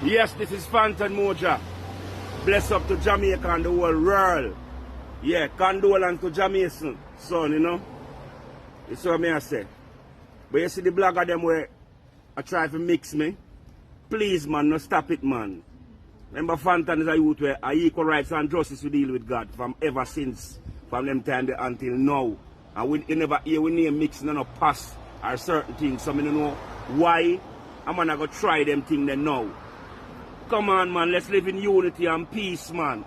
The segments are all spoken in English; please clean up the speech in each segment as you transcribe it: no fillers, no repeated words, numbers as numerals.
Yes, this is FATON MOJAH. Bless up to Jamaica and the whole world. Yeah, condolence to Jamaican son, you know. That's what I say. But you see the blogger them where I try to mix me. Please, man, no stop it, man. Remember, FATON is a youth where equal rights and justice we deal with God from ever since, from them time until now. And we never hear we name mixing no pass or certain things. So I don't know why I'm gonna go try them things then now. Come on, man, let's live in unity and peace, man.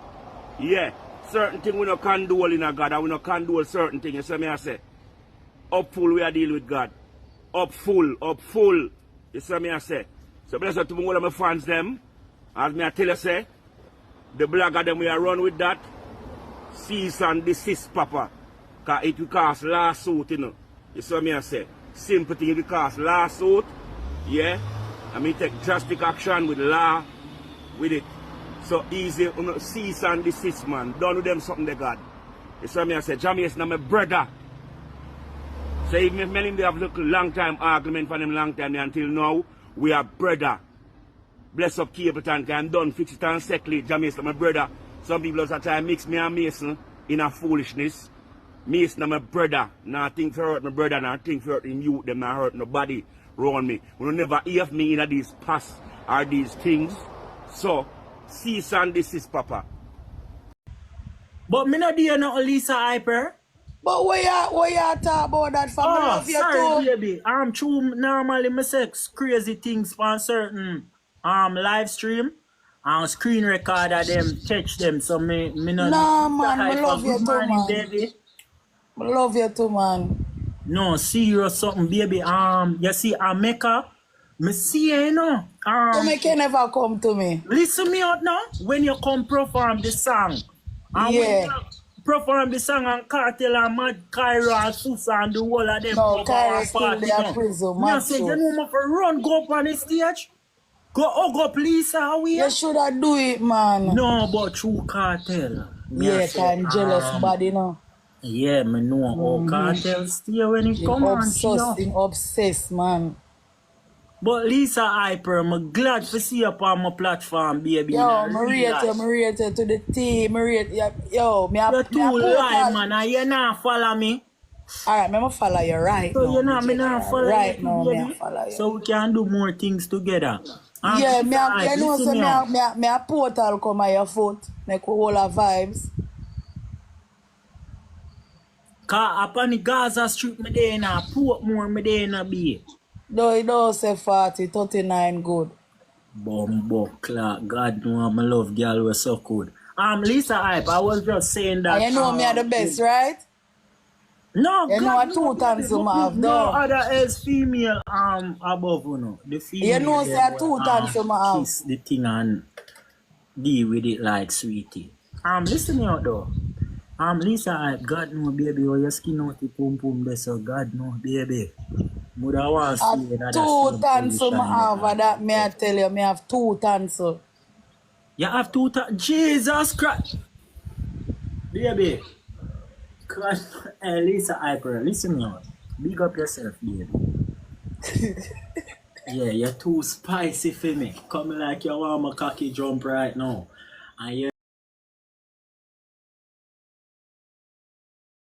Yeah, certain things we no condole in a God, and we no condole certain things. You see me I say? Up full we are deal with God. Up full, up full. You see me I say? So bless up to all of my fans them. As me I tell you say, the blogger them we are run with that. Cease and desist, Papa. Cause it will cause lawsuit, you know. You see me I say? Sympathy will cause lawsuit. Yeah. I mean take drastic action with law. With it. So easy, you know, cease and desist, man. Don't do them something they got. You see me I say, Jamaican's not my brother. So even if many they have look long time argument for them long time until now, we are brother. Bless up Capleton, I'm done, fix it and settle it. Jamaican my brother. Some people also try to mix me and Mason in a foolishness. Mason my brother. Now think for hurt my brother, now think for hurt him youth, them not hurt nobody around me. You will never hear me in these past or these things. So, cease and desist, Papa. But me not do no Lisa Hyper. But where you talk about that for? Oh, sorry, baby. I'm true. Normally, me say crazy things on certain live stream and screen record of them, catch them. So me no. Nah, man, I love you Good too, morning, man. baby. I love you too, man. No, serious something, baby. You see, Mecca. Me see you know. You make you never come to me. Listen me out now. When you come perform the song. And Yeah. when you perform the song and Cartel and Mad Cairo and Susa and the whole of them. No, Cairo still there prison, I mad say, so. you know, for run, go up on the stage. Go hug up Lisa, how we You should have do it, man. No, but true Cartel. Yeah, kind jealous body, no. Yeah, me know how Cartel stay when he come on. Obsessed, man. But Lisa Hyper, I'm glad to see you up my platform, baby. Yo, I rate you to the team. Yo, you're too lying, man, and you not follow me. Alright, I'm follow you right so now. You know, me not follow right you, now, baby. me follow you. So we can do more things together. Yeah, you know, so me a portal come at your foot. Make all the vibes. Cause upon the Gaza Street, me there in a Portmore, me there in a bay. No, you don't say 40, 39 good. Bumbo clock, God know my love girl was so good. Lisa Hype, I was just saying that. And you know me are the best, right? No, you God, know two times you have no other else female above you know. The female. You know say two times you have. Kiss the thing and deal with it like sweetie. Listen out though. Lisa Hype, God know baby, or your skin out the pum pum there, so God know baby. Mother wants to see that. 2 tons I have, that may I tell you, me have 2 tons. You have 2 tons? Jesus Christ! Baby. Lisa Hyper, listen me out. Big up yourself, baby. Yeah, you're too spicy for me. Coming like you want my cocky jump right now. And you